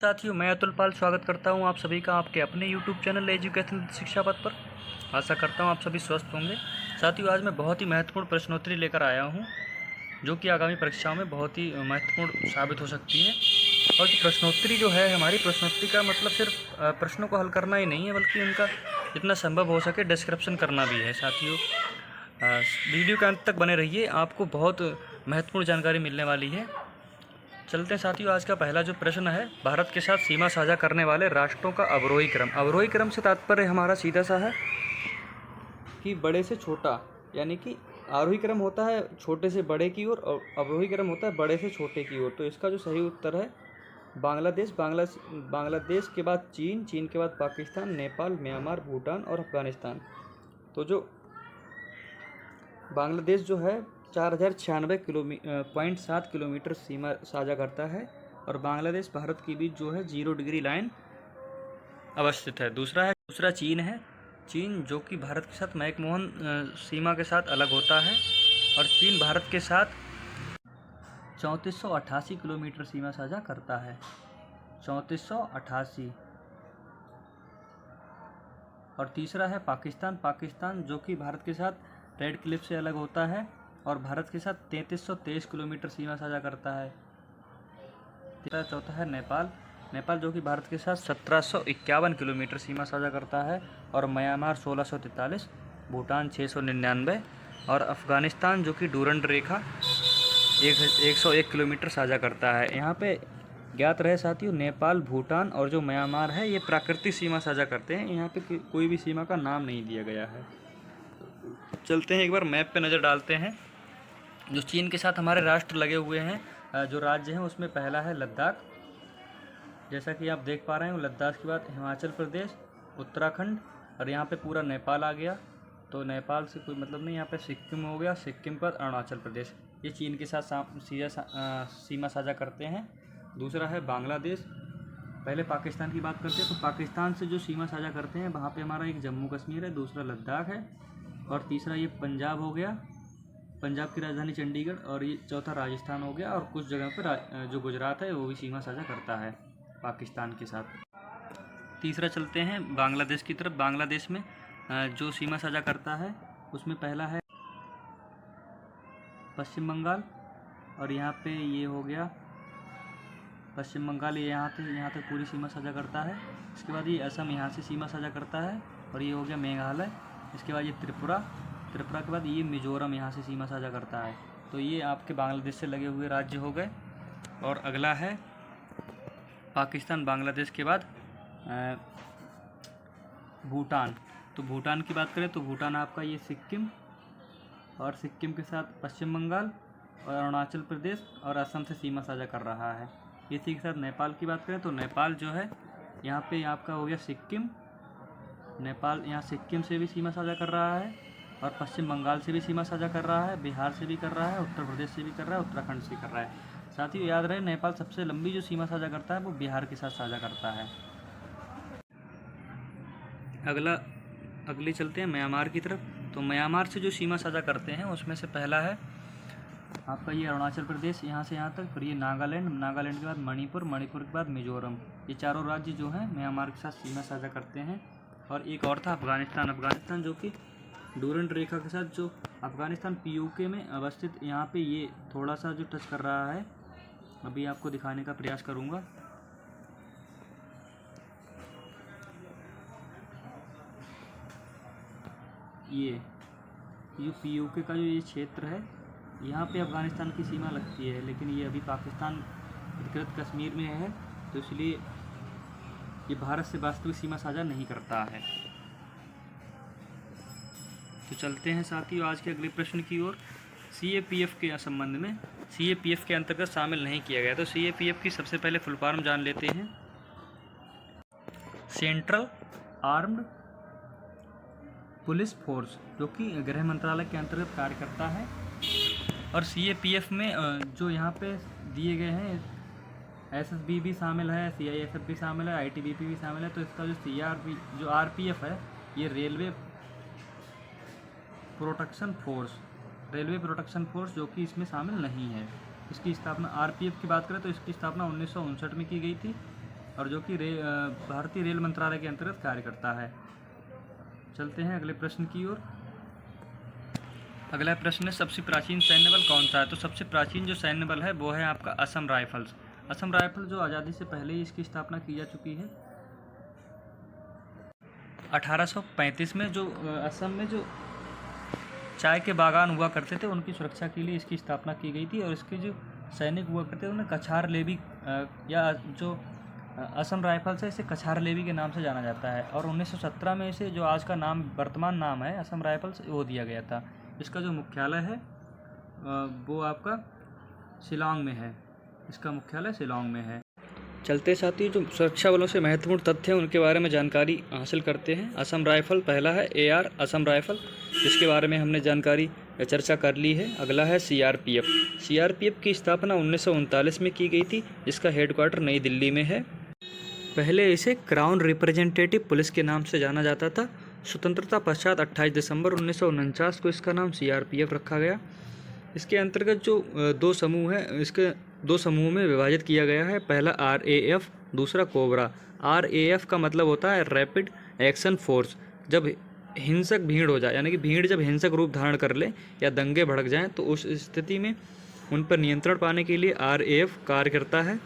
साथियों, मैं अतुल पाल स्वागत करता हूं आप सभी का आपके अपने YouTube चैनल एजुकेशन शिक्षा पथ पर। आशा करता हूं आप सभी स्वस्थ होंगे। साथियों, आज मैं बहुत ही महत्वपूर्ण प्रश्नोत्तरी लेकर आया हूं जो कि आगामी परीक्षाओं में बहुत ही महत्वपूर्ण साबित हो सकती है। और जो प्रश्नोत्तरी जो है, हमारी प्रश्नोत्तरी का मतलब सिर्फ प्रश्नों को हल करना ही नहीं है, बल्कि उनका जितना संभव हो सके डिस्क्रिप्शन करना भी है। साथियों, वीडियो के अंत तक बने रहिए, आपको बहुत महत्वपूर्ण जानकारी मिलने वाली है। चलते हैं साथियों, आज का पहला जो प्रश्न है, भारत के साथ सीमा साझा करने वाले राष्ट्रों का अवरोही क्रम। अवरोही क्रम से तात्पर्य हमारा सीधा सा है कि बड़े से छोटा, यानी कि आरोही क्रम होता है छोटे से बड़े की ओर और अवरोही क्रम होता है बड़े से छोटे की ओर। तो इसका जो सही उत्तर है बांग्लादेश। बांग्लादेश के बाद चीन, चीन के बाद पाकिस्तान, नेपाल, म्यांमार, भूटान और अफगानिस्तान। तो जो बांग्लादेश जो है 4096.7 किलोमीटर सीमा साझा करता है और बांग्लादेश भारत के बीच जो है 0 डिग्री लाइन अवस्थित है। दूसरा चीन है। चीन जो कि भारत के साथ मैकमोहन सीमा के साथ अलग होता है और चीन भारत के साथ 3488 किलोमीटर सीमा साझा करता है। 3488। और तीसरा है पाकिस्तान। पाकिस्तान जो कि भारत के साथ रेड क्लिफ से अलग होता है और भारत के साथ 3323 किलोमीटर सीमा साझा करता है। चौथा है नेपाल। नेपाल जो कि भारत के साथ 1751 किलोमीटर सीमा साझा करता है और म्यांमार 1643, भूटान 699 और अफगानिस्तान जो कि डूरंड रेखा 101 किलोमीटर साझा करता है। यहाँ पे ज्ञात रहे साथियों, नेपाल, भूटान और जो म्यांमार है ये प्राकृतिक सीमा साझा करते हैं। यहाँ पे कोई भी सीमा का नाम नहीं दिया गया है। चलते हैं, एक बार मैप पे नज़र डालते हैं। जो चीन के साथ हमारे राष्ट्र लगे हुए हैं, जो राज्य हैं, उसमें पहला है लद्दाख। जैसा कि आप देख पा रहे हैं, लद्दाख के बाद हिमाचल प्रदेश, उत्तराखंड और यहाँ पे पूरा नेपाल आ गया। तो नेपाल से कोई मतलब नहीं, यहाँ पे सिक्किम हो गया, सिक्किम पर अरुणाचल प्रदेश। ये चीन के साथ सीमा साझा करते हैं। दूसरा है बांग्लादेश। पहले पाकिस्तान की बात करते हैं, तो पाकिस्तान से जो सीमा साझा करते हैं वहाँ पे हमारा एक जम्मू कश्मीर है, दूसरा लद्दाख है और तीसरा ये पंजाब हो गया, पंजाब की राजधानी चंडीगढ़, और ये चौथा राजस्थान हो गया। और कुछ जगह पर जो गुजरात है वो भी सीमा साझा करता है पाकिस्तान के साथ। तीसरा चलते हैं बांग्लादेश की तरफ। बांग्लादेश में जो सीमा साझा करता है उसमें पहला है पश्चिम बंगाल और यहाँ पे ये हो गया पश्चिम बंगाल, ये यहाँ तक पूरी सीमा साझा करता है। इसके बाद ये असम यहाँ से सीमा साझा करता है और ये हो गया मेघालय। इसके बाद ये त्रिपुरा के बाद ये मिजोरम यहाँ से सीमा साझा करता है। तो ये आपके बांग्लादेश से लगे हुए राज्य हो गए। और अगला है पाकिस्तान, बांग्लादेश के बाद भूटान। तो भूटान की बात करें तो भूटान आपका ये सिक्किम, और सिक्किम के साथ पश्चिम बंगाल और अरुणाचल प्रदेश और असम से सीमा साझा कर रहा है। इसी के साथ नेपाल की बात करें तो नेपाल जो है यहाँ पे आपका हो गया सिक्किम। नेपाल यहाँ सिक्किम से भी सीमा साझा कर रहा है और पश्चिम बंगाल से भी सीमा साझा कर रहा है, बिहार से भी कर रहा है, उत्तर प्रदेश से भी कर रहा है, उत्तराखंड से कर रहा है। साथ ही याद रहे, नेपाल सबसे लंबी जो सीमा साझा करता है वो बिहार के साथ साझा करता है। अगली चलते हैं म्यांमार की तरफ। तो म्यांमार से जो सीमा साझा करते हैं उसमें से पहला है आपका ये अरुणाचल प्रदेश, यहाँ से यहाँ तक। फिर ये नागालैंड के बाद मणिपुर के बाद मिजोरम। ये चारों राज्य जो हैं म्यांमार के साथ सीमा साझा करते हैं। और एक और था अफगानिस्तान जो कि डूरंड रेखा के साथ, जो अफगानिस्तान POK में अवस्थित, यहाँ पे ये थोड़ा सा जो टच कर रहा है, अभी आपको दिखाने का प्रयास करूँगा। ये जो POK का जो ये क्षेत्र है, यहाँ पे अफगानिस्तान की सीमा लगती है, लेकिन ये अभी पाकिस्तान अधिकृत कश्मीर में है, तो इसलिए ये भारत से वास्तविक सीमा साझा नहीं करता है। तो चलते हैं साथियों आज के अगले प्रश्न की ओर। CAPF के संबंध में, CAPF के अंतर्गत शामिल नहीं किया गया। तो CAPF की सबसे पहले फुल फॉर्म जान लेते हैं। सेंट्रल आर्म्ड पुलिस फोर्स, जो कि गृह मंत्रालय के अंतर्गत कार्य करता है। और CAPF में जो यहाँ पे दिए गए हैं, SSB भी शामिल है, CISF भी शामिल है, ITBP भी शामिल है। तो इसका जो RPF है, ये रेलवे प्रोटेक्शन फोर्स जो कि इसमें शामिल नहीं है। इसकी स्थापना, RPF की बात करें तो इसकी स्थापना 1959 में की गई थी और जो कि भारतीय रेल मंत्रालय के अंतर्गत कार्य करता है। चलते हैं अगले प्रश्न की ओर। अगला प्रश्न है सबसे प्राचीन सैन्य बल कौन सा है। तो सबसे प्राचीन जो सैन्य बल है वो है आपका असम राइफल्स। असम राइफल जो आज़ादी से पहले ही इसकी स्थापना की जा चुकी है। 1835 में जो असम में जो चाय के बागान हुआ करते थे उनकी सुरक्षा के लिए इसकी स्थापना की गई थी और इसके जो सैनिक हुआ करते थे उन्हें कछार लेवी या जो असम राइफल्स है इसे कछार लेवी के नाम से जाना जाता है। और 1917 में इसे जो आज का नाम वर्तमान नाम है असम राइफल्स वो दिया गया था। इसका जो मुख्यालय है वो आपका शिलांग में है। इसका मुख्यालय शिलांग में है। चलते साथियों जो सुरक्षा बलों से महत्वपूर्ण तथ्य हैं उनके बारे में जानकारी हासिल करते हैं। असम राइफल पहला है AR असम राइफल, जिसके बारे में हमने जानकारी चर्चा कर ली है। अगला है CRPF। CRPF की स्थापना 1939 में की गई थी, जिसका हेडक्वार्टर नई दिल्ली में है। पहले इसे क्राउन रिप्रेजेंटेटिव पुलिस के नाम से जाना जाता था। स्वतंत्रता पश्चात 28 दिसंबर 1949 को इसका नाम CRPF रखा गया। इसके अंतर्गत जो दो समूह हैं इसके दो समूहों में विभाजित किया गया है। पहला RAF, दूसरा कोबरा। RAF का मतलब होता है रैपिड एक्शन फोर्स। जब हिंसक भीड़ हो जाए, यानी कि भीड़ जब हिंसक रूप धारण कर ले या दंगे भड़क जाएं, तो उस स्थिति में उन पर नियंत्रण पाने के लिए RAF कार्य करता है।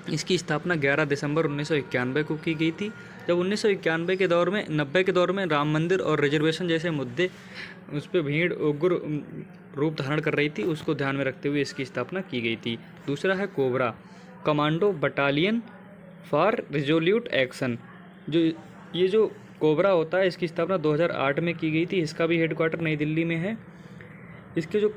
इसकी स्थापना 11 दिसंबर 1991 को की गई थी। जब 1991 के दौर में 90 के दौर में राम मंदिर और रिजर्वेशन जैसे मुद्दे उस पर भीड़ उग्र रूप धारण कर रही थी, उसको ध्यान में रखते हुए इसकी स्थापना की गई थी। दूसरा है cobra, commando battalion for resolute action. ये जो कोबरा होता है इसकी स्थापना 2008 में की गई थी। इसका भी हेडक्वार्टर नई दिल्ली में है। इसके जो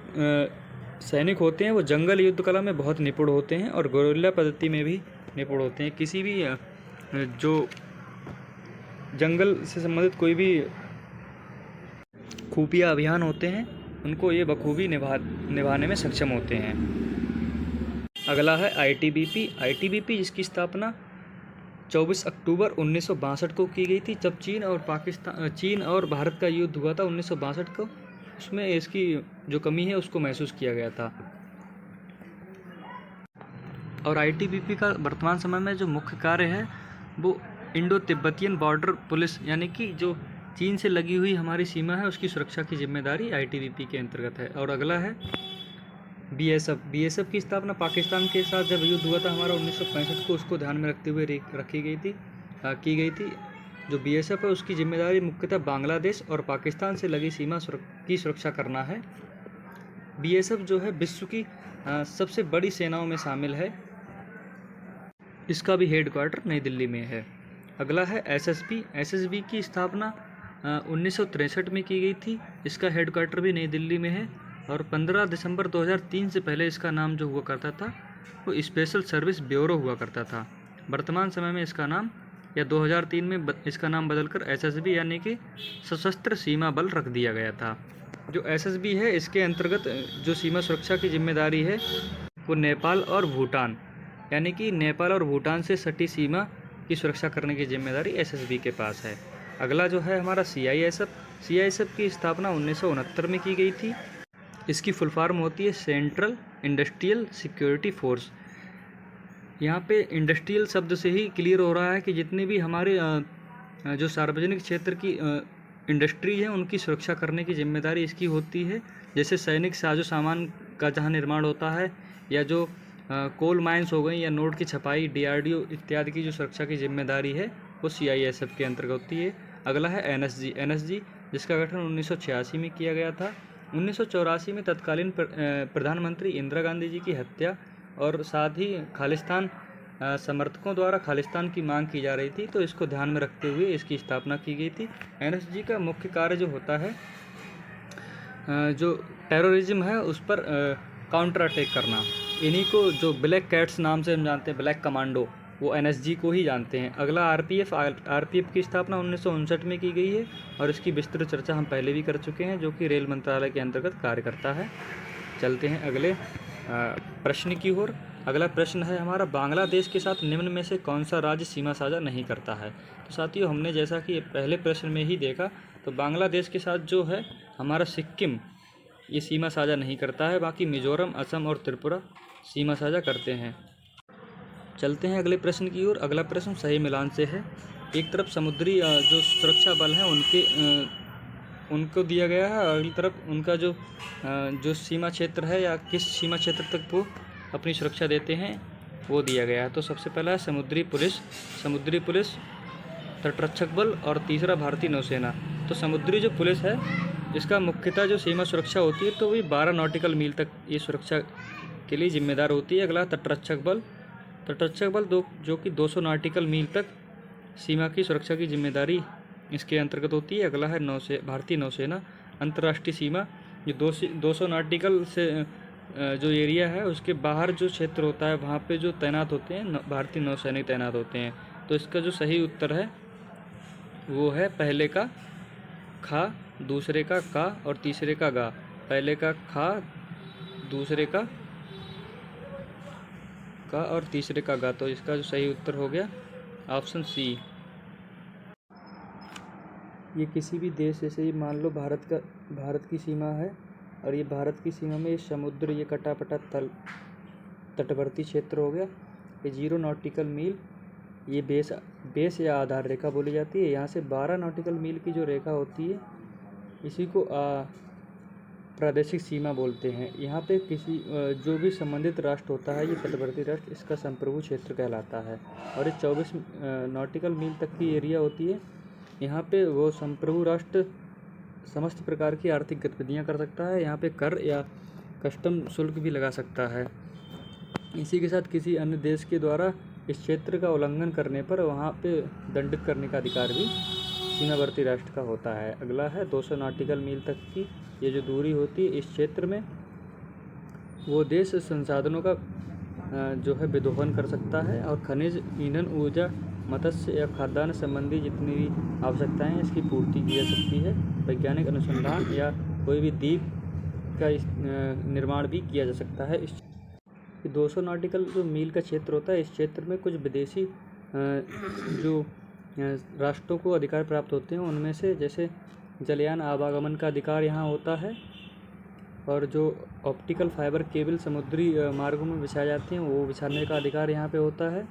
सैनिक होते हैं वो जंगल युद्ध कला में बहुत निपुण होते हैं और गोरिल्ला पद्धति में भी निपुण होते हैं। किसी भी जो जंगल से संबंधित कोई भी खुफिया अभियान होते हैं उनको ये बखूबी निभाने में सक्षम होते हैं। अगला है ITBP जिसकी स्थापना 24 अक्टूबर 1962 को की गई थी। जब चीन और भारत का युद्ध हुआ था 1962 को, उसमें इसकी जो कमी है उसको महसूस किया गया था। और ITBP का वर्तमान समय में जो मुख्य कार्य है वो इंडो तिब्बतियन बॉर्डर पुलिस, यानी कि जो चीन से लगी हुई हमारी सीमा है उसकी सुरक्षा की जिम्मेदारी ITBP के अंतर्गत है। और अगला है BSF की स्थापना पाकिस्तान के साथ जब युद्ध हुआ था हमारा 1965 को, उसको ध्यान में रखते हुए की गई थी। जो BSF है उसकी जिम्मेदारी मुख्यतः बांग्लादेश और पाकिस्तान से लगी सीमा की सुरक्षा करना है। BSF जो है विश्व की सबसे बड़ी सेनाओं में शामिल है। इसका भी हेडक्वार्टर नई दिल्ली में है। अगला है SSB की स्थापना 1963 में की गई थी। इसका हेडक्वार्टर भी नई दिल्ली में है और 15 दिसंबर 2003 से पहले इसका नाम जो हुआ करता था वो स्पेशल सर्विस ब्यूरो हुआ करता था। वर्तमान समय में इसका नाम या 2003 में इसका नाम बदलकर SSB यानी कि सशस्त्र सीमा बल रख दिया गया था। जो SSB है इसके अंतर्गत जो सीमा सुरक्षा की जिम्मेदारी है वो नेपाल और भूटान, यानी कि नेपाल और भूटान से सटी सीमा की सुरक्षा करने की जिम्मेदारी SSB के पास है। अगला जो है हमारा CISF की स्थापना 1969 में की गई थी। इसकी फुल फॉर्म होती है सेंट्रल इंडस्ट्रियल सिक्योरिटी फोर्स। यहाँ पे इंडस्ट्रियल शब्द से ही क्लियर हो रहा है कि जितनी भी हमारे जो सार्वजनिक क्षेत्र की इंडस्ट्री है उनकी सुरक्षा करने की जिम्मेदारी इसकी होती है। जैसे सैनिक साजो सामान का जहाँ निर्माण होता है या जो कोल माइंस हो गई या नोट की छपाई, DRDO इत्यादि की जो सुरक्षा की जिम्मेदारी है वो CISF के अंतर्गत होती है। अगला है NSG जिसका गठन 1986 में किया गया था। 1984 में तत्कालीन प्रधानमंत्री इंदिरा गांधी जी की हत्या और साथ ही खालिस्तान समर्थकों द्वारा खालिस्तान की मांग की जा रही थी, तो इसको ध्यान में रखते हुए इसकी स्थापना की गई थी। NSG का मुख्य कार्य जो होता है जो टेररिज्म है उस पर काउंटर अटैक करना। इन्हीं को जो ब्लैक कैट्स नाम से हम जानते हैं, ब्लैक कमांडो, वो NSG को ही जानते हैं। अगला RPF की स्थापना 1959 में की गई है और इसकी विस्तृत चर्चा हम पहले भी कर चुके हैं, जो कि रेल मंत्रालय के अंतर्गत कार्य करता है। चलते हैं अगले प्रश्न की ओर। अगला प्रश्न है हमारा, बांग्लादेश के साथ निम्न में से कौन सा राज्य सीमा साझा नहीं करता है। तो साथियों हमने जैसा कि पहले प्रश्न में ही देखा, तो बांग्लादेश के साथ जो है हमारा सिक्किम ये सीमा साझा नहीं करता है। बाकी मिजोरम, असम और त्रिपुरा सीमा साझा करते हैं। चलते हैं अगले प्रश्न की ओर। अगला प्रश्न सही मिलान से है। एक तरफ समुद्री जो सुरक्षा बल हैं उनको दिया गया है, और अगली तरफ उनका जो सीमा क्षेत्र है या किस सीमा क्षेत्र तक वो अपनी सुरक्षा देते हैं वो दिया गया है। तो सबसे पहला है समुद्री पुलिस, तटरक्षक बल, और तीसरा भारतीय नौसेना। तो समुद्री जो पुलिस है इसका मुख्यतः जो सीमा सुरक्षा होती है तो वही 12 नॉटिकल मील तक ये सुरक्षा के लिए जिम्मेदार होती है। अगला तटरक्षक बल जो कि 200 नॉटिकल मील तक सीमा की सुरक्षा की जिम्मेदारी इसके अंतर्गत होती है। अगला है भारतीय नौसेना, अंतर्राष्ट्रीय सीमा जो 200 नॉटिकल से जो एरिया है उसके बाहर जो क्षेत्र होता है वहाँ पे जो तैनात होते हैं भारतीय नौसैनिक तैनात होते हैं। तो इसका जो सही उत्तर है वो है पहले का खा, दूसरे का का और तीसरे का गा। पहले का खा, दूसरे का और तीसरे का गा। तो इसका जो सही उत्तर हो गया ऑप्शन सी। ये किसी भी देश, जैसे ये मान लो भारत की सीमा है, और ये भारत की सीमा में ये समुद्र, ये कटापटा तटवर्ती क्षेत्र हो गया। ये 0 नॉटिकल मील ये बेस या आधार रेखा बोली जाती है। यहाँ से 12 नॉटिकल मील की जो रेखा होती है इसी को प्रादेशिक सीमा बोलते हैं। यहाँ पे किसी जो भी संबंधित राष्ट्र होता है, ये तटवर्ती राष्ट्र, इसका संप्रभु क्षेत्र कहलाता है। और ये 24 नॉटिकल मील तक की एरिया होती है। यहाँ पे वो संप्रभु राष्ट्र समस्त प्रकार की आर्थिक गतिविधियाँ कर सकता है। यहाँ पे कर या कस्टम शुल्क भी लगा सकता है। इसी के साथ किसी अन्य देश के द्वारा इस क्षेत्र का उल्लंघन करने पर वहाँ पे दंडित करने का अधिकार भी सीमावर्ती राष्ट्र का होता है। अगला है 200 नॉटिकल मील तक की ये जो दूरी होती है इस क्षेत्र में वो देश संसाधनों का जो है विदोहन कर सकता है, और खनिज, ईंधन, ऊर्जा, मत्स्य या खाद्यान्न संबंधी जितनी भी आवश्यकताएं हैं इसकी पूर्ति की जा सकती है। वैज्ञानिक अनुसंधान या कोई भी द्वीप का निर्माण भी किया जा सकता है। इस 200 नॉटिकल जो मील का क्षेत्र होता है इस क्षेत्र में कुछ विदेशी जो राष्ट्रों को अधिकार प्राप्त होते हैं उनमें से जैसे जलयान आवागमन का अधिकार यहाँ होता है, और जो ऑप्टिकल फाइबर केबल समुद्री मार्गों में बिछाए जाते हैं वो बिछाने का अधिकार यहाँ पे होता है।